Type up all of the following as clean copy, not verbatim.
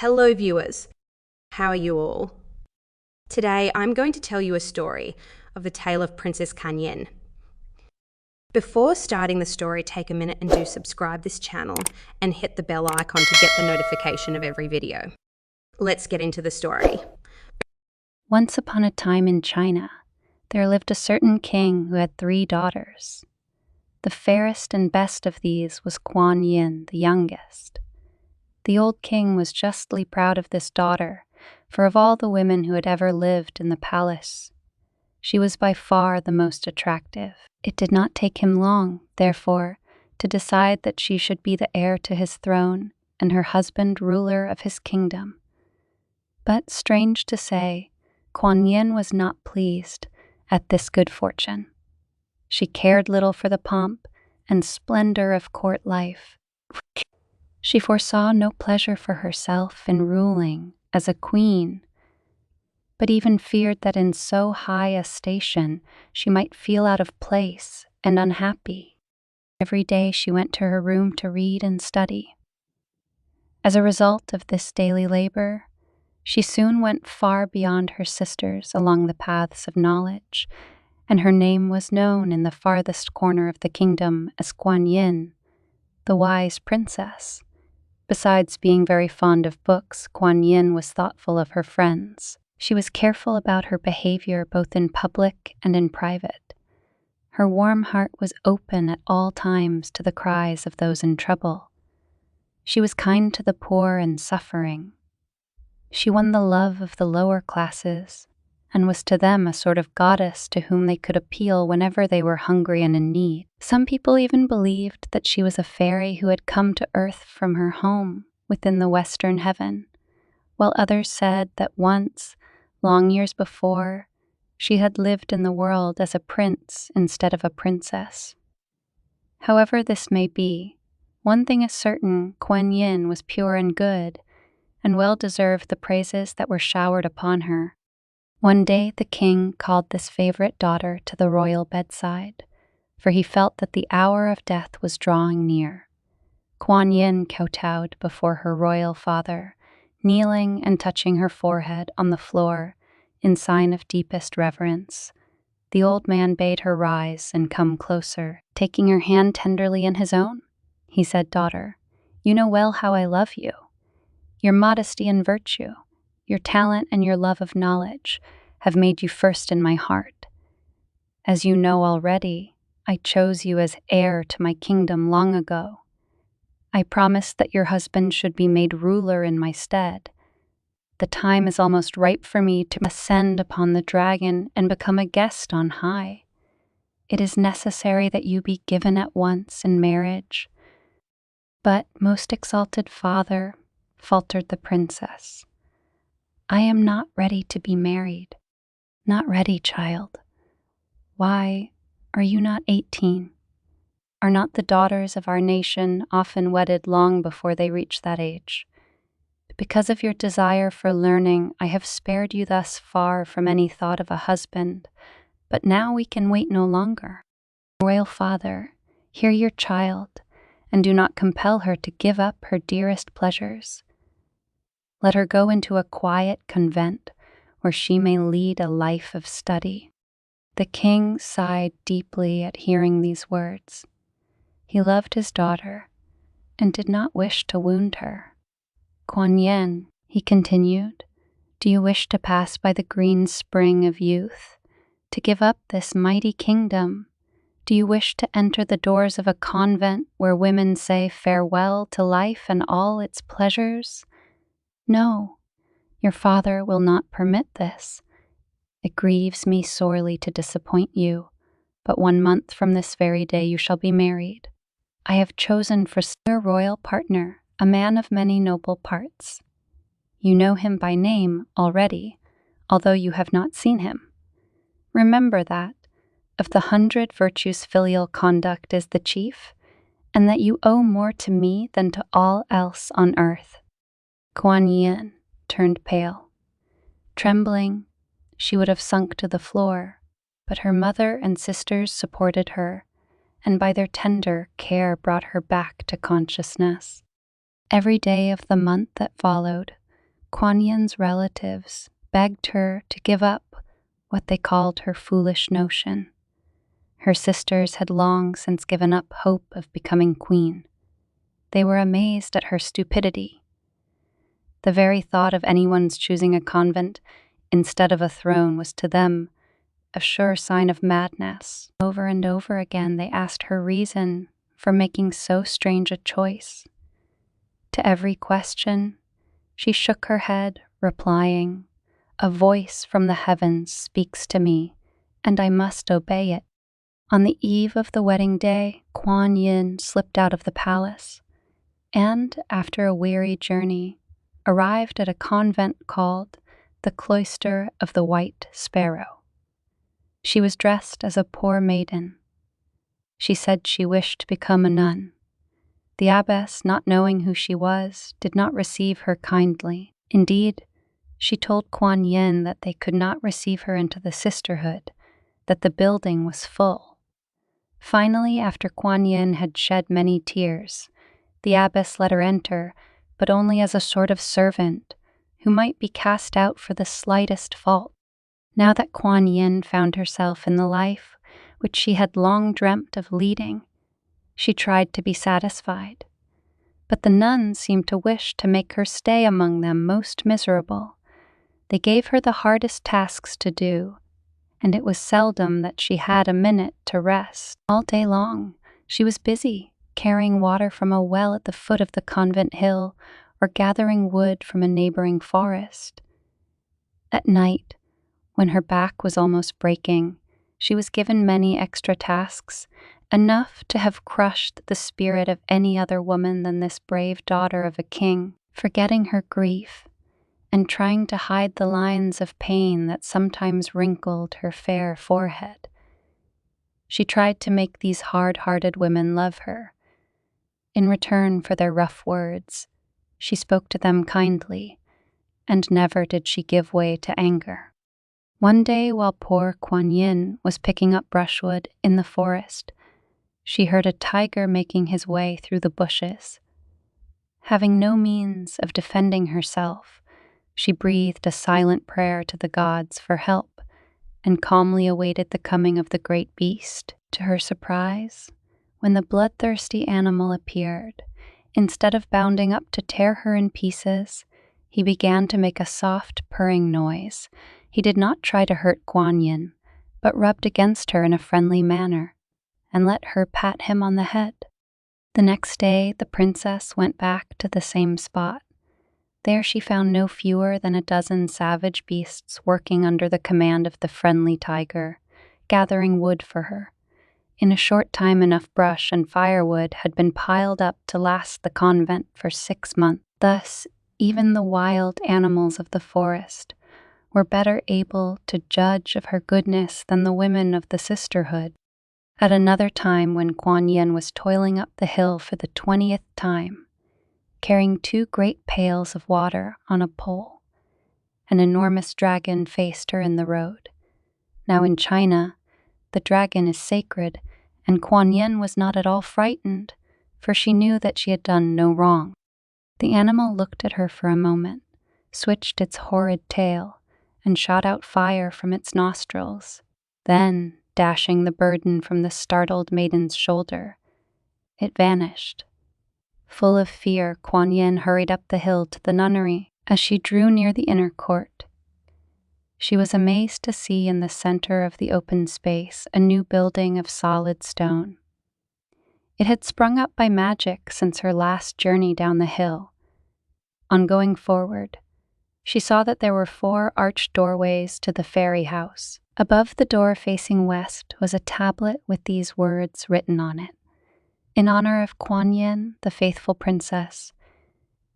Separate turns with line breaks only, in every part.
Hello viewers, how are you all? Today I'm going to tell you a story of the tale of Princess Kan-Yin. Before starting the story, take a minute and do subscribe this channel and hit the bell icon to get the notification of every video. Let's get into the story.
Once upon a time in China, there lived a certain king who had 3 daughters. The fairest and best of these was Kan-Yin, the youngest. The old king was justly proud of this daughter, for of all the women who had ever lived in the palace, she was by far the most attractive. It did not take him long, therefore, to decide that she should be the heir to his throne and her husband ruler of his kingdom. But, strange to say, Kan-Yin was not pleased at this good fortune. She cared little for the pomp and splendor of court life. She foresaw no pleasure for herself in ruling as a queen, but even feared that in so high a station she might feel out of place and unhappy. Every day she went to her room to read and study. As a result of this daily labor, she soon went far beyond her sisters along the paths of knowledge, and her name was known in the farthest corner of the kingdom as Kan-Yin, the wise princess. Besides being very fond of books, Kan-Yin was thoughtful of her friends. She was careful about her behavior both in public and in private. Her warm heart was open at all times to the cries of those in trouble. She was kind to the poor and suffering. She won the love of the lower classes, and was to them a sort of goddess to whom they could appeal whenever they were hungry and in need. Some people even believed that she was a fairy who had come to earth from her home within the western heaven, while others said that once, long years before, she had lived in the world as a prince instead of a princess. However this may be, one thing is certain: Kan-Yin was pure and good, and well deserved the praises that were showered upon her. One day the king called this favorite daughter to the royal bedside, for he felt that the hour of death was drawing near. Kan-Yin kowtowed before her royal father, kneeling and touching her forehead on the floor in sign of deepest reverence. The old man bade her rise and come closer. Taking her hand tenderly in his own, he said, "Daughter, you know well how I love you. Your modesty and virtue, your talent and your love of knowledge have made you first in my heart. As you know already, I chose you as heir to my kingdom long ago. I promised that your husband should be made ruler in my stead. The time is almost ripe for me to ascend upon the dragon and become a guest on high. It is necessary that you be given at once in marriage." "But, most exalted father," faltered the princess, "I am not ready to be married." "Not ready, child? Why, are you not 18? Are not the daughters of our nation often wedded long before they reach that age? Because of your desire for learning, I have spared you thus far from any thought of a husband, but now we can wait no longer. Royal father, hear your child, and do not compel her to give up her dearest pleasures. Let her go into a quiet convent where she may lead a life of study." The king sighed deeply at hearing these words. He loved his daughter and did not wish to wound her. "Kan-Yin," he continued, "do you wish to pass by the green spring of youth, to give up this mighty kingdom? Do you wish to enter the doors of a convent where women say farewell to life and all its pleasures? No, your father will not permit this. It grieves me sorely to disappoint you, but 1 month from this very day you shall be married. I have chosen for your royal partner a man of many noble parts. You know him by name already, although you have not seen him. Remember that, of the 100 virtues, filial conduct is the chief, and that you owe more to me than to all else on earth." Kan-Yin turned pale. Trembling, she would have sunk to the floor, but her mother and sisters supported her, and by their tender care brought her back to consciousness. Every day of the month that followed, Kuan Yin's relatives begged her to give up what they called her foolish notion. Her sisters had long since given up hope of becoming queen. They were amazed at her stupidity. The very thought of anyone's choosing a convent instead of a throne was to them a sure sign of madness. Over and over again they asked her reason for making so strange a choice. To every question, she shook her head, replying, "A voice from the heavens speaks to me, and I must obey it." On the eve of the wedding day, Kuan Yin slipped out of the palace, and, after a weary journey, arrived at a convent called the Cloister of the White Sparrow. She was dressed as a poor maiden. She said she wished to become a nun. The abbess, not knowing who she was, did not receive her kindly. Indeed, she told Kuan Yin that they could not receive her into the sisterhood, that the building was full. Finally, after Kuan Yin had shed many tears, the abbess let her enter, but only as a sort of servant who might be cast out for the slightest fault. Now that Kuan Yin found herself in the life which she had long dreamt of leading, she tried to be satisfied. But the nuns seemed to wish to make her stay among them most miserable. They gave her the hardest tasks to do, and it was seldom that she had a minute to rest. All day long, she was busy carrying water from a well at the foot of the convent hill or gathering wood from a neighboring forest. At night, when her back was almost breaking, she was given many extra tasks, enough to have crushed the spirit of any other woman than this brave daughter of a king. Forgetting her grief and trying to hide the lines of pain that sometimes wrinkled her fair forehead, she tried to make these hard-hearted women love her. In return for their rough words, she spoke to them kindly, and never did she give way to anger. One day, while poor Kuan Yin was picking up brushwood in the forest, she heard a tiger making his way through the bushes. Having no means of defending herself, she breathed a silent prayer to the gods for help and calmly awaited the coming of the great beast. To her surprise, when the bloodthirsty animal appeared, instead of bounding up to tear her in pieces, he began to make a soft purring noise. He did not try to hurt Kuan Yin, but rubbed against her in a friendly manner and let her pat him on the head. The next day, the princess went back to the same spot. There she found no fewer than a dozen savage beasts working under the command of the friendly tiger, gathering wood for her. In a short time, enough brush and firewood had been piled up to last the convent for 6 months. Thus, even the wild animals of the forest were better able to judge of her goodness than the women of the sisterhood. At another time, when Kuan Yin was toiling up the hill for the 20th time, carrying 2 great pails of water on a pole, an enormous dragon faced her in the road. Now in China, the dragon is sacred, and Kuan Yin was not at all frightened, for she knew that she had done no wrong. The animal looked at her for a moment, switched its horrid tail, and shot out fire from its nostrils. Then, dashing the burden from the startled maiden's shoulder, it vanished. Full of fear, Kuan Yin hurried up the hill to the nunnery. As she drew near the inner court, she was amazed to see in the center of the open space a new building of solid stone. It had sprung up by magic since her last journey down the hill. On going forward, she saw that there were 4 arched doorways to the fairy house. Above the door facing west was a tablet with these words written on it: "In honor of Kuan Yin, the faithful princess."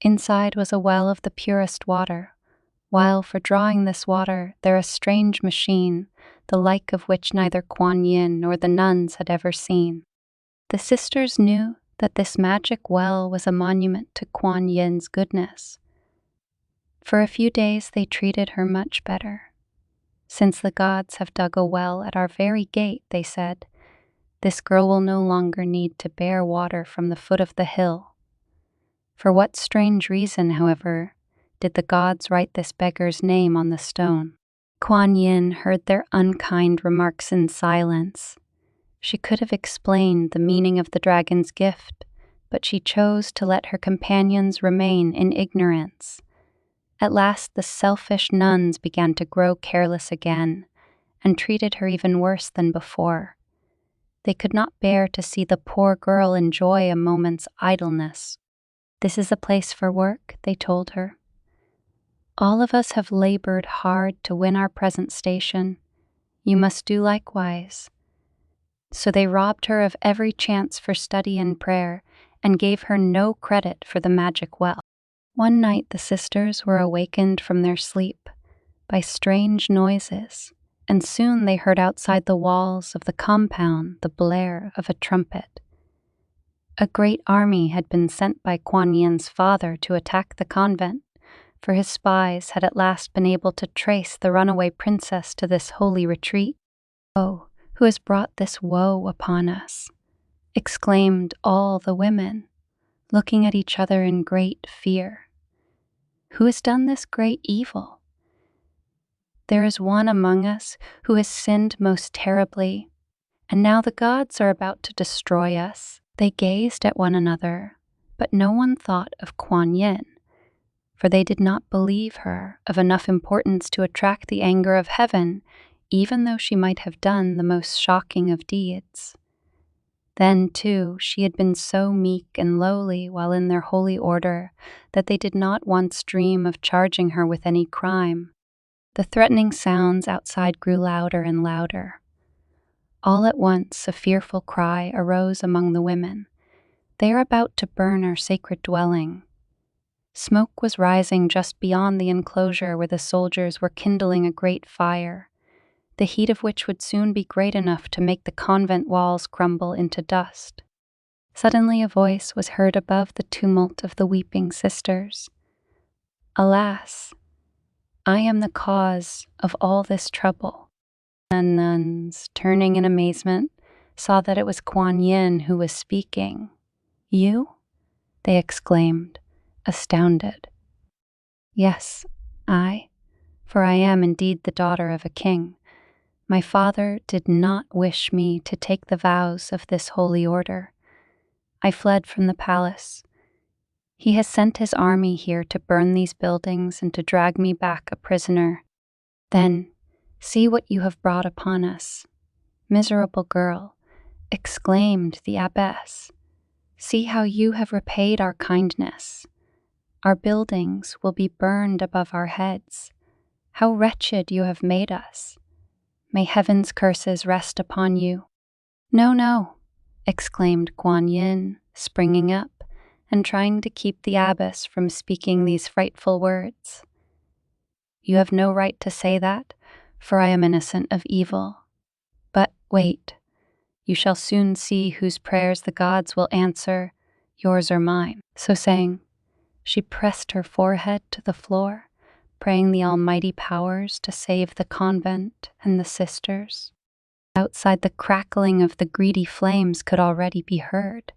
Inside was a well of the purest water, while for drawing this water there a strange machine, the like of which neither Kuan Yin nor the nuns had ever seen. The sisters knew that this magic well was a monument to Kuan Yin's goodness. For a few days they treated her much better. "Since the gods have dug a well at our very gate," they said, "this girl will no longer need to bear water from the foot of the hill." For what strange reason, however, did the gods write this beggar's name on the stone. Kan-Yin heard their unkind remarks in silence. She could have explained the meaning of the dragon's gift, but she chose to let her companions remain in ignorance. At last the selfish nuns began to grow careless again, and treated her even worse than before. They could not bear to see the poor girl enjoy a moment's idleness. "This is a place for work," they told her. "All of us have labored hard to win our present station. You must do likewise." So they robbed her of every chance for study and prayer, and gave her no credit for the magic well. One night the sisters were awakened from their sleep by strange noises, and soon they heard outside the walls of the compound the blare of a trumpet. A great army had been sent by Kan-Yin's father to attack the convent, for his spies had at last been able to trace the runaway princess to this holy retreat. "Oh, who has brought this woe upon us?" exclaimed all the women, looking at each other in great fear. "Who has done this great evil? There is one among us who has sinned most terribly, and now the gods are about to destroy us." They gazed at one another, but no one thought of Kan-Yin, for they did not believe her of enough importance to attract the anger of heaven, even though she might have done the most shocking of deeds. Then, too, she had been so meek and lowly while in their holy order that they did not once dream of charging her with any crime. The threatening sounds outside grew louder and louder. All at once a fearful cry arose among the women. "They are about to burn our sacred dwelling." Smoke was rising just beyond the enclosure where the soldiers were kindling a great fire, the heat of which would soon be great enough to make the convent walls crumble into dust. Suddenly a voice was heard above the tumult of the weeping sisters. "Alas, I am the cause of all this trouble." The nuns, turning in amazement, saw that it was Kan-Yin who was speaking. "You?" they exclaimed, astounded. "Yes, for I am indeed the daughter of a king. My father did not wish me to take the vows of this holy order. I fled from the palace. He has sent his army here to burn these buildings and to drag me back a prisoner. Then, see what you have brought upon us." "Miserable girl," exclaimed the abbess, "see how you have repaid our kindness. Our buildings will be burned above our heads. How wretched you have made us. May heaven's curses rest upon you." "No, no," exclaimed Kan-Yin, springing up and trying to keep the abbess from speaking these frightful words. "You have no right to say that, for I am innocent of evil. But wait, you shall soon see whose prayers the gods will answer, yours or mine." So saying, she pressed her forehead to the floor, praying the almighty powers to save the convent and the sisters. Outside, the crackling of the greedy flames could already be heard.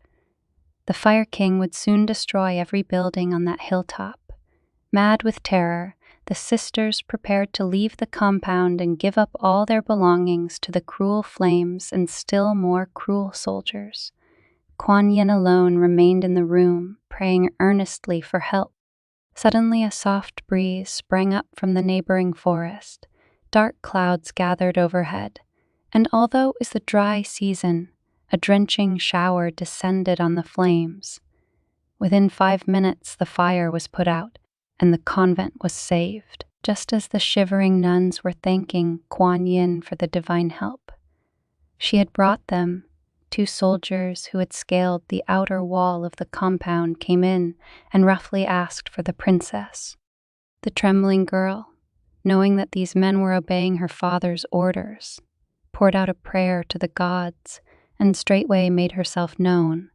The Fire King would soon destroy every building on that hilltop. Mad with terror, the sisters prepared to leave the compound and give up all their belongings to the cruel flames and still more cruel soldiers. Kan-Yin alone remained in the room, praying earnestly for help. Suddenly a soft breeze sprang up from the neighboring forest. Dark clouds gathered overhead, and although it was the dry season, a drenching shower descended on the flames. Within 5 minutes the fire was put out, and the convent was saved, just as the shivering nuns were thanking Kan-Yin for the divine help. She had brought them. 2 soldiers who had scaled the outer wall of the compound came in and roughly asked for the princess. The trembling girl, knowing that these men were obeying her father's orders, poured out a prayer to the gods and straightway made herself known.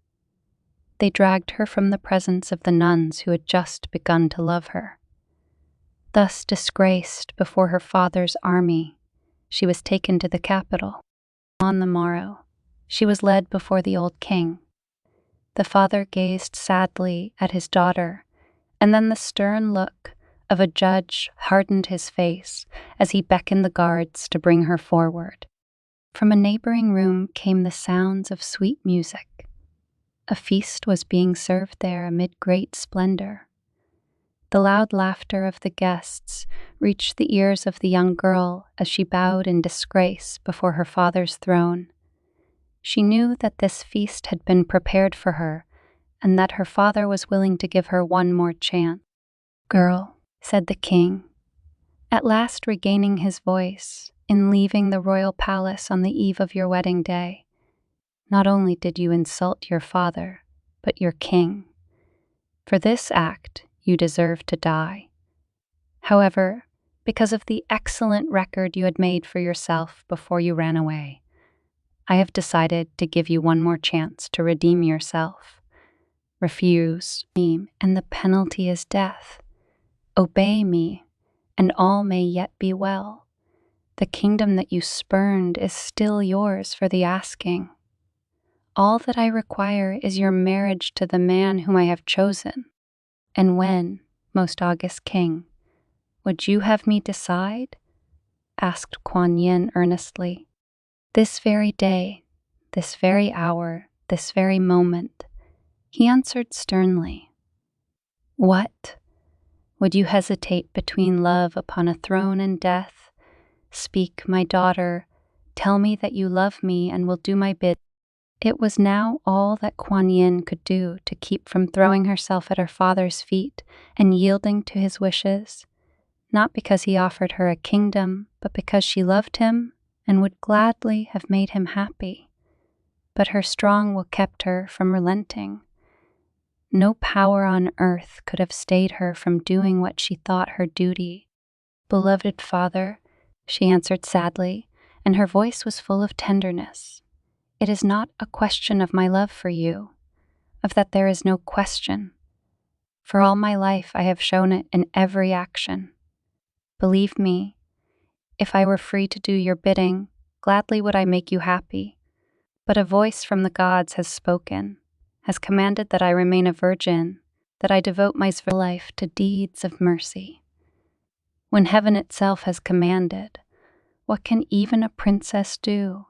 They dragged her from the presence of the nuns who had just begun to love her. Thus disgraced before her father's army, she was taken to the capital. On the morrow, she was led before the old king. The father gazed sadly at his daughter, and then the stern look of a judge hardened his face as he beckoned the guards to bring her forward. From a neighboring room came the sounds of sweet music. A feast was being served there amid great splendor. The loud laughter of the guests reached the ears of the young girl as she bowed in disgrace before her father's throne. She knew that this feast had been prepared for her and that her father was willing to give her one more chance. "Girl," said the king, at last regaining his voice in leaving the royal palace on the eve of your wedding day, "not only did you insult your father, but your king. For this act, you deserve to die. However, because of the excellent record you had made for yourself before you ran away, I have decided to give you one more chance to redeem yourself. Refuse me, and the penalty is death. Obey me, and all may yet be well. The kingdom that you spurned is still yours for the asking. All that I require is your marriage to the man whom I have chosen. And when, most august king, would you have me decide?" asked Kan-Yin earnestly. "This very day, this very hour, this very moment," he answered sternly. "What? Would you hesitate between love upon a throne and death? Speak, my daughter, tell me that you love me and will do my bid." It was now all that Kan-Yin could do to keep from throwing herself at her father's feet and yielding to his wishes, not because he offered her a kingdom, but because she loved him and would gladly have made him happy. But her strong will kept her from relenting. No power on earth could have stayed her from doing what she thought her duty. "Beloved father," she answered sadly, and her voice was full of tenderness, "it is not a question of my love for you, of that there is no question. For all my life I have shown it in every action. Believe me, if I were free to do your bidding, gladly would I make you happy. But a voice from the gods has spoken, has commanded that I remain a virgin, that I devote my life to deeds of mercy. When heaven itself has commanded, what can even a princess do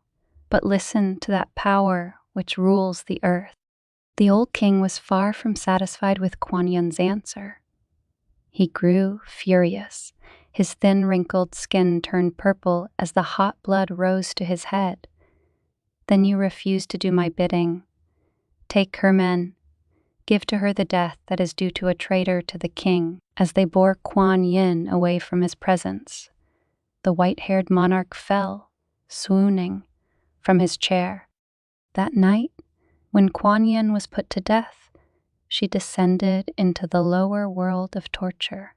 but listen to that power which rules the earth?" The old king was far from satisfied with Kan-Yin's answer. He grew furious. His thin, wrinkled skin turned purple as the hot blood rose to his head. "Then you refuse to do my bidding. Take her men. Give to her the death that is due to a traitor to the king." As they bore Kan-Yin away from his presence, the white-haired monarch fell, swooning, from his chair. That night, when Kan-Yin was put to death, she descended into the lower world of torture.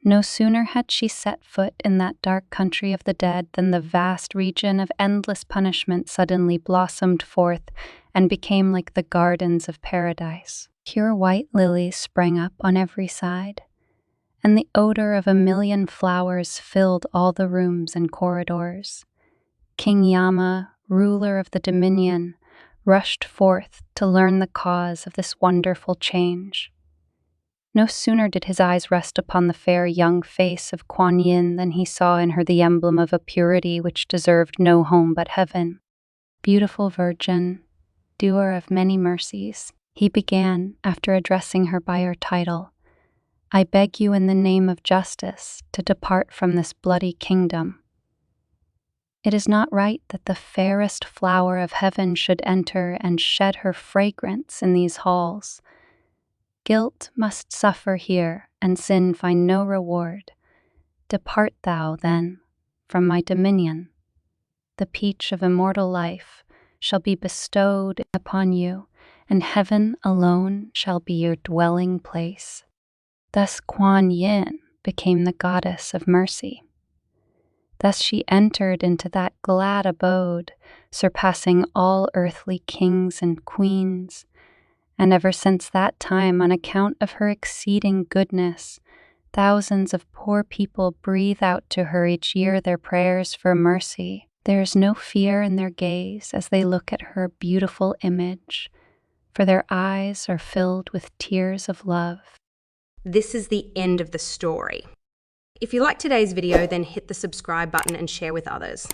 No sooner had she set foot in that dark country of the dead than the vast region of endless punishment suddenly blossomed forth and became like the gardens of paradise. Pure white lilies sprang up on every side, and the odor of a million flowers filled all the rooms and corridors. King Yama, ruler of the dominion, rushed forth to learn the cause of this wonderful change. No sooner did his eyes rest upon the fair young face of Kan-Yin than he saw in her the emblem of a purity which deserved no home but heaven. "Beautiful virgin, doer of many mercies," he began after addressing her by her title, "I beg you in the name of justice to depart from this bloody kingdom. It is not right that the fairest flower of heaven should enter and shed her fragrance in these halls. Guilt must suffer here, and sin find no reward. Depart thou, then, from my dominion. The peach of immortal life shall be bestowed upon you, and heaven alone shall be your dwelling place." Thus Kan-Yin became the goddess of mercy. Thus she entered into that glad abode, surpassing all earthly kings and queens. And ever since that time, on account of her exceeding goodness, thousands of poor people breathe out to her each year their prayers for mercy. There is no fear in their gaze as they look at her beautiful image, for their eyes are filled with tears of love.
this is the end of the story. If you liked today's video, then hit the subscribe button and share with others.